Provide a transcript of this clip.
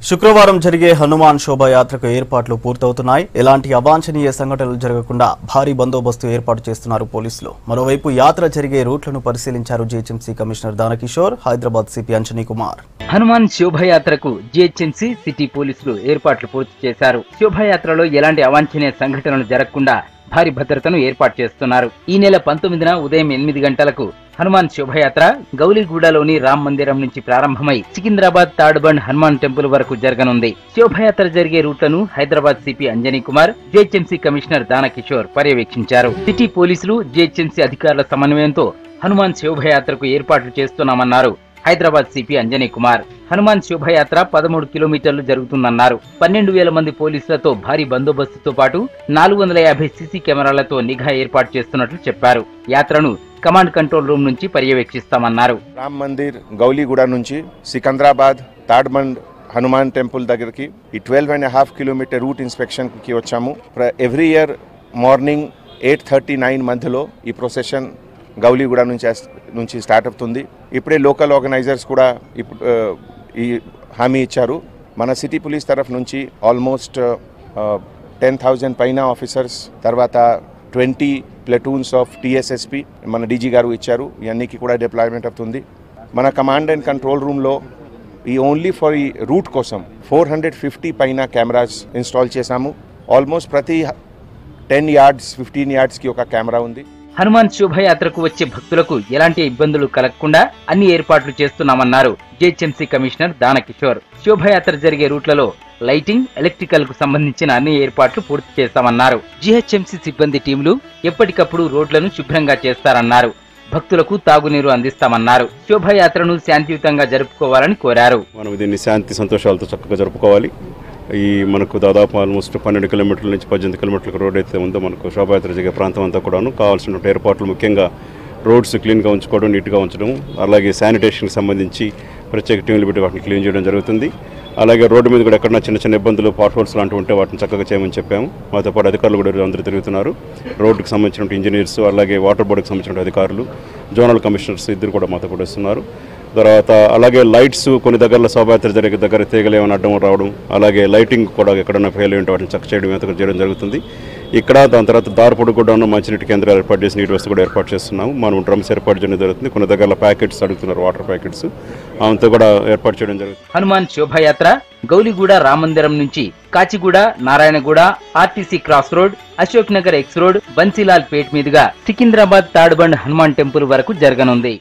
శుక్రవారం జరిగే హనుమాన్ శోభాయాత్రకు ఏర్పాట్లు పూర్తవుతున్నాయి. ఎలాంటి అవాంఛనీయ సంఘటనలు జరగకుండా భారీ బందోబస్తు ఏర్పాటు చేస్తున్నారు పోలీసులు. మరోవైపు యాత్ర జరిగే రూట్లను పరిశీలించారు GHMC commissioner Danakishore, Hyderabad CP Anjani Kumar. Hanuman శోభాయాత్రకు జీహెచ్ఎంసీ సిటీ పోలీసులు ఏర్పాట్లు పూర్తి చేశారు. శోభాయాత్రలో ఎలాంటి అవాంఛనీయ సంఘటనలు జరగకుండా భారీ భద్రతను ఏర్పాటు చేస్తున్నారు. ఈ నెల 19న ఉదయం 8 గంటలకు హనుమాన్ శోభాయాత్ర గౌలిగూడలోని రామ్ మందిరం నుంచి ప్రారంభమై సికింద్రాబాద్ తాడ్బండ్ హనుమాన్ టెంపుల్ వరకు జరగనుంది. శోభాయాత్ర జరిగే రూట్లను Hyderabad CP Anjani Kumar, GHMC commissioner Danakishore పర్యవేక్షించారు. సిటీ పోలీసులు, జీహెచ్ఎంసీ అధికారుల సమన్వయంతో హనుమాన్ శోభాయాత్రకు ఏర్పాట్లు చేస్తున్నామన్నారు హైదరాబాద్ సిపి అంజనీ కుమార్. హనుమాన్ శోభాయాత్ర 13 కిలోమీటర్లు జరుగుతుందన్నారు. 12,000 మంది పోలీసులతో భారీ బందోబస్తుతో పాటు 450 సీసీ కెమెరాలతో నిఘా ఏర్పాటు చేస్తున్నట్లు చెప్పారు. యాత్రను కమాండ్ కంట్రోల్ రూమ్ నుంచి పర్యవేక్షిస్తామన్నారు. రామ్ మందిర్ గౌలిగూడ నుంచి సికింద్రాబాద్ తాడ్బండ్ హనుమాన్ టెంపుల్ దగ్గరికి ఈ 12.5 కిలోమీటర్ రూట్ ఇన్స్పెక్షన్ కి వచ్చాము. ఎవ్రీ ఇయర్ మార్నింగ్ 8:39 మధ్యలో ఈ ప్రొసెషన్ గౌలిగూడ నుంచి స్టార్ట్ అవుతుంది. ఇప్పుడే లోకల్ ఆర్గనైజర్స్ కూడా ఈ హామీ ఇచ్చారు. మన సిటీ పోలీస్ తరఫు నుంచి ఆల్మోస్ట్ 10,000 పైన ఆఫీసర్స్, తర్వాత 20 ప్లటూన్స్ ఆఫ్ టీఎస్ఎస్పీ మన డీజీ గారు ఇచ్చారు. ఇవన్నీకి కూడా డిప్లాయ్మెంట్ అవుతుంది. మన కమాండ్ అండ్ కంట్రోల్ రూమ్లో ఈ ఓన్లీ ఫర్ ఈ రూట్ కోసం 450 పైన కెమెరాస్ ఇన్స్టాల్ చేశాము. ఆల్మోస్ట్ ప్రతి 10 yards 15 yardsకి ఒక కెమెరా ఉంది. హనుమాన్ శోభాయాత్రకు వచ్చే భక్తులకు ఎలాంటి ఇబ్బందులు కలగకుండా అన్ని ఏర్పాట్లు చేస్తున్నామన్నారు జీహెచ్ఎంసీ కమిషనర్ దానకిషోర్. శోభాయాత్ర జరిగే రూట్లలో లైటింగ్, ఎలక్ట్రికల్ కు సంబంధించిన అన్ని ఏర్పాట్లు పూర్తి చేస్తామన్నారు. జీహెచ్ఎంసీ సిబ్బంది టీంలు ఎప్పటికప్పుడు రోడ్లను శుభ్రంగా చేస్తారన్నారు. భక్తులకు తాగునీరు అందిస్తామన్నారు. శోభాయాత్రను శాంతియుతంగా జరుపుకోవాలని కోరారు. మనం దీన్ని శాంతి సంతోషాలతో చక్కగా జరుపుకోవాలి. మనకు దాదాపు ఆల్మోస్ట్ 12 కిలోమీటర్ల నుంచి 18 కిలోమీటర్ల రోడ్ అయితే ఉందో మనకు శోభాయాత్ర జరిగే ప్రాంతం అంతా కూడాను కావాల్సిన ఏర్పాట్లు, ముఖ్యంగా రోడ్స్ క్లీన్గా ఉంచుకోవడం, నీట్గా ఉంచడం, అలాగే శానిటేషన్కి సంబంధించి ప్రత్యేక టీంలు పెట్టి వాటిని క్లీన్ చేయడం జరుగుతుంది. అలాగే రోడ్డు మీద కూడా ఎక్కడన్నా చిన్న చిన్న ఇబ్బందులు, పాట్ హోల్స్ లాంటివి ఉంటే వాటిని చక్కగా చేయమని చెప్పాము. మాతో పాటు అధికారులు కూడా అందరూ తిరుగుతున్నారు. రోడ్డుకు సంబంధించిన ఇంజనీర్స్, అలాగే వాటర్ బోర్డుకి సంబంధించిన అధికారులు, జోనల్ కమిషనర్స్ ఇద్దరు కూడా మాతో కూడా వస్తున్నారు. తర్వాత అలాగే లైట్స్ కొన్ని దగ్గరలో శోభాయాత్ర జరిగే దగ్గర తీగలు ఏమైనా అడ్డం రావడం, అలాగే లైటింగ్ కూడా ఎక్కడన్నా ఫెయిల్ ఉంటే వాటిని చక్క చేయడం జరుగుతుంది. ఇక్కడ దాని తర్వాత దారిపొడి కూడా మంచినీటి కేంద్రాలు ఏర్పాటు చేసి నీటి వస్తు కూడా ఏర్పాటు చేస్తున్నాము. మనం డ్రమ్స్ ఏర్పాటు చేయడం జరుగుతుంది. కొన్ని దగ్గర ప్యాకెట్స్ అడుగుతున్నారు, వాటర్ ప్యాకెట్స్, అంతా కూడా ఏర్పాటు చేయడం జరుగుతుంది. హనుమాన్ శోభాయాత్ర గౌలిగూడ రామందిరం నుంచి Kachiguda, Narayanguda, RTC cross road, Ashok Nagar X road, Bansilal Pet మీదుగా సికింద్రాబాద్ తాడ్బండ్ హనుమాన్ టెంపుల్ వరకు జరగనుంది.